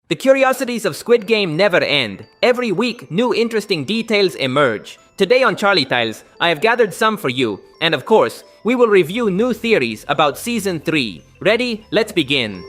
The curiosities of Squid Game never end. Every week, new interesting details emerge. Today on CharlieTales, I have gathered some for you, and of course, we will review new theories about Season 3. Ready? Let's begin.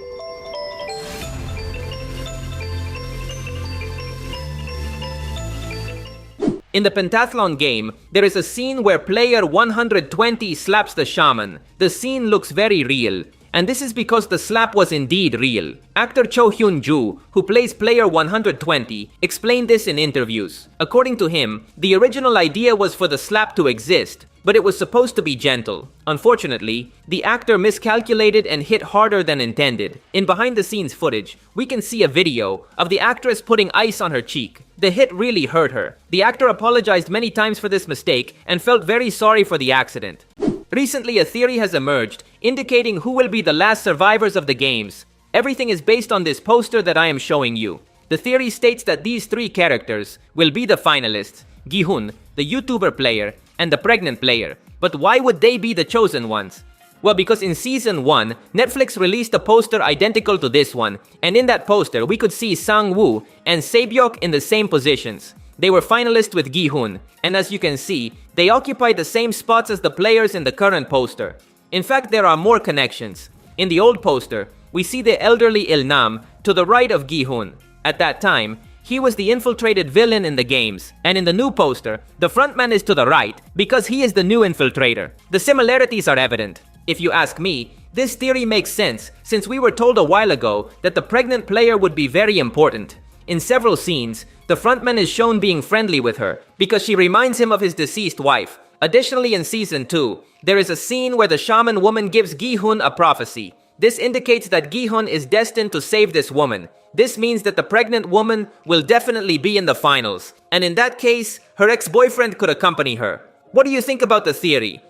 In the pentathlon game, there is a scene where player 120 slaps the shaman. The scene looks very real. And this is because the slap was indeed real. Actor Gi-hun, who plays player 120, explained this in interviews. According to him, the original idea was for the slap to exist, but it was supposed to be gentle. Unfortunately, the actor miscalculated and hit harder than intended. In behind-the-scenes footage, we can see a video of the actress putting ice on her cheek. The hit really hurt her. The actor apologized many times for this mistake and felt very sorry for the accident. Recently, a theory has emerged indicating who will be the last survivors of the games. Everything is based on this poster that I am showing you. The theory states that these three characters will be the finalists: Gi-hun, the YouTuber player, and the pregnant player. But why would they be the chosen ones? Well, because in Season 1, Netflix released a poster identical to this one, and in that poster we could see Sang-woo and Saebyok in the same positions. They were finalists with Gi-hun, and as you can see, they occupy the same spots as the players in the current poster. In fact, there are more connections. In the old poster, we see the elderly Il-nam to the right of Gi-hun. At that time, he was the infiltrated villain in the games, and in the new poster, the frontman is to the right because he is the new infiltrator. The similarities are evident. If you ask me, this theory makes sense since we were told a while ago that the pregnant player would be very important. In several scenes, the frontman is shown being friendly with her because she reminds him of his deceased wife. Additionally, in Season 2, there is a scene where the shaman woman gives Gi-hun a prophecy. This indicates that Gi-hun is destined to save this woman. This means that the pregnant woman will definitely be in the finals, and in that case, her ex-boyfriend could accompany her. What do you think about the theory?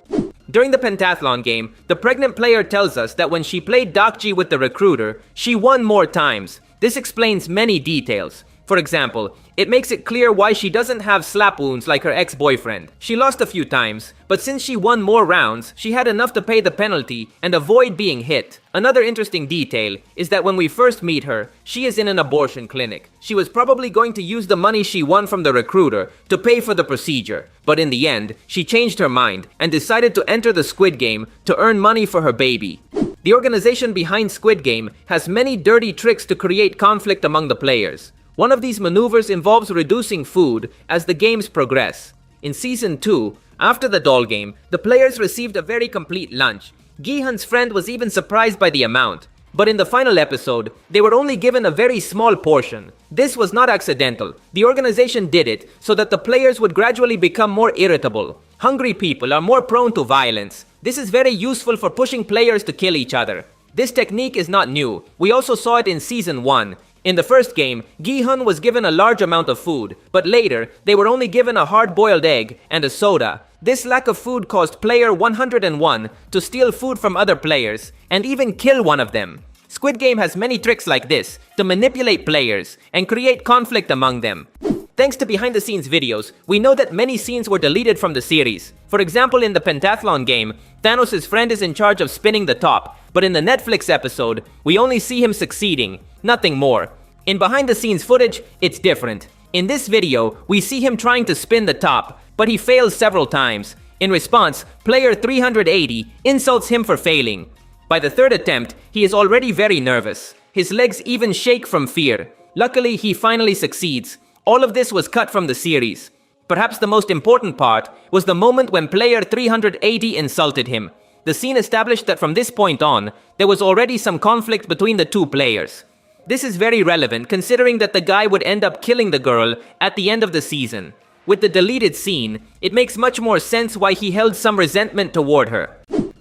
During the pentathlon game, the pregnant player tells us that when she played Dokji with the recruiter, she won more times. This explains many details. For example, it makes it clear why she doesn't have slap wounds like her ex-boyfriend. She lost a few times, but since she won more rounds, she had enough to pay the penalty and avoid being hit. Another interesting detail is that when we first meet her, she is in an abortion clinic. She was probably going to use the money she won from the recruiter to pay for the procedure, but in the end, she changed her mind and decided to enter the Squid Game to earn money for her baby. The organization behind Squid Game has many dirty tricks to create conflict among the players. One of these maneuvers involves reducing food as the games progress. In Season 2, after the doll game, the players received a very complete lunch. Gi-hun's friend was even surprised by the amount. But in the final episode, they were only given a very small portion. This was not accidental. The organization did it so that the players would gradually become more irritable. Hungry people are more prone to violence. This is very useful for pushing players to kill each other. This technique is not new. We also saw it in Season 1. In the first game, Gi-hun was given a large amount of food, but later, they were only given a hard-boiled egg and a soda. This lack of food caused player 101 to steal food from other players and even kill one of them. Squid Game has many tricks like this to manipulate players and create conflict among them. Thanks to behind-the-scenes videos, we know that many scenes were deleted from the series. For example, in the pentathlon game, Thanos' friend is in charge of spinning the top, but in the Netflix episode, we only see him succeeding, nothing more. In behind-the-scenes footage, it's different. In this video, we see him trying to spin the top, but he fails several times. In response, player 380 insults him for failing. By the third attempt, he is already very nervous. His legs even shake from fear. Luckily, he finally succeeds. All of this was cut from the series. Perhaps the most important part was the moment when player 380 insulted him. The scene established that from this point on, there was already some conflict between the two players. This is very relevant considering that the guy would end up killing the girl at the end of the season. With the deleted scene, it makes much more sense why he held some resentment toward her.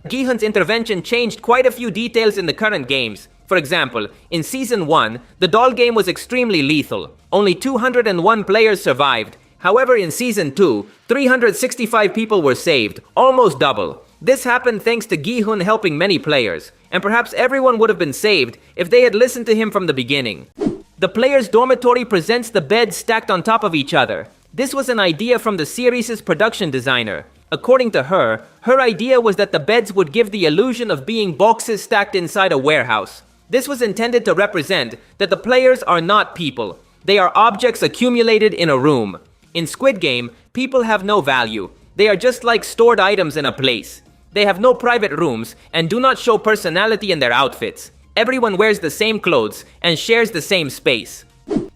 Gi-hun's intervention changed quite a few details in the current games. For example, in Season 1, the doll game was extremely lethal. Only 201 players survived. However, in Season 2, 365 people were saved, almost double. This happened thanks to Gi-hun helping many players, and perhaps everyone would have been saved if they had listened to him from the beginning. The players' dormitory presents the beds stacked on top of each other. This was an idea from the series' production designer. According to her, her idea was that the beds would give the illusion of being boxes stacked inside a warehouse. This was intended to represent that the players are not people. They are objects accumulated in a room. In Squid Game, people have no value. They are just like stored items in a place. They have no private rooms and do not show personality in their outfits. Everyone wears the same clothes and shares the same space.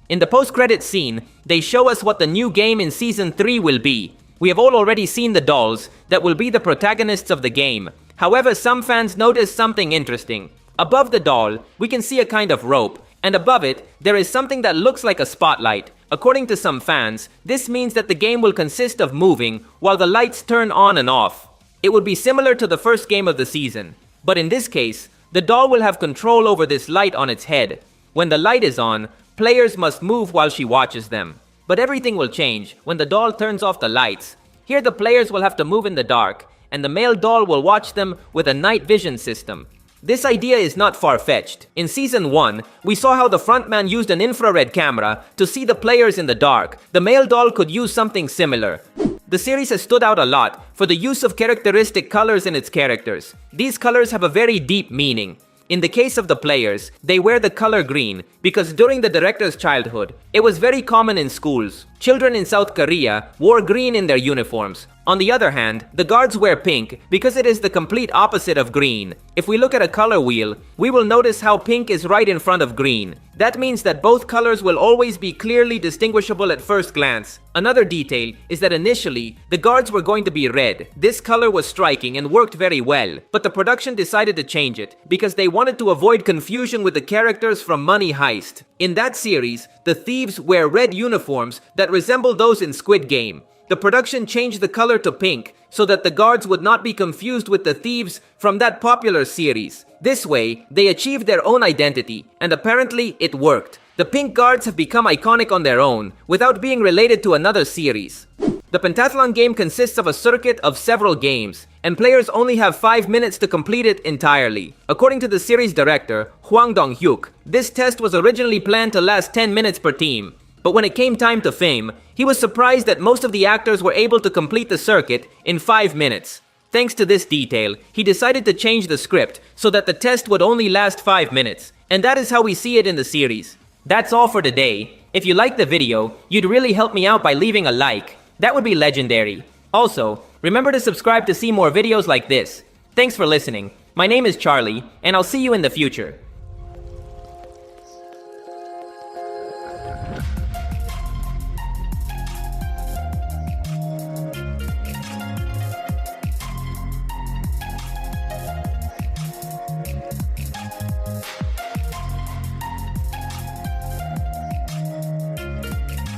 In the post-credit scene, they show us what the new game in Season 3 will be. We have all already seen the dolls that will be the protagonists of the game. However, some fans noticed something interesting. Above the doll, we can see a kind of rope, and above it, there is something that looks like a spotlight. According to some fans, this means that the game will consist of moving while the lights turn on and off. It would be similar to the first game of the season. But in this case, the doll will have control over this light on its head. When the light is on, players must move while she watches them. But everything will change when the doll turns off the lights. Here the players will have to move in the dark, and the male doll will watch them with a night vision system. This idea is not far-fetched. In Season 1, we saw how the frontman used an infrared camera to see the players in the dark. The male doll could use something similar. The series has stood out a lot for the use of characteristic colors in its characters. These colors have a very deep meaning. In the case of the players, they wear the color green because during the director's childhood, it was very common in schools. Children in South Korea wore green in their uniforms. On the other hand, the guards wear pink because it is the complete opposite of green. If we look at a color wheel, we will notice how pink is right in front of green. That means that both colors will always be clearly distinguishable at first glance. Another detail is that initially, the guards were going to be red. This color was striking and worked very well, but the production decided to change it because they wanted to avoid confusion with the characters from Money Heist. In that series, the thieves wear red uniforms that resemble those in Squid Game. The production changed the color to pink so that the guards would not be confused with the thieves from that popular series. This way, they achieved their own identity, and apparently it worked. The pink guards have become iconic on their own, without being related to another series. The pentathlon game consists of a circuit of several games, and players only have 5 minutes to complete it entirely. According to the series director, Hwang Dong-hyuk, this test was originally planned to last 10 minutes per team. But when it came time to film, he was surprised that most of the actors were able to complete the circuit in 5 minutes. Thanks to this detail, he decided to change the script so that the test would only last 5 minutes. And that is how we see it in the series. That's all for today. If you liked the video, you'd really help me out by leaving a like. That would be legendary. Also, remember to subscribe to see more videos like this. Thanks for listening. My name is Charlie, and I'll see you in the future.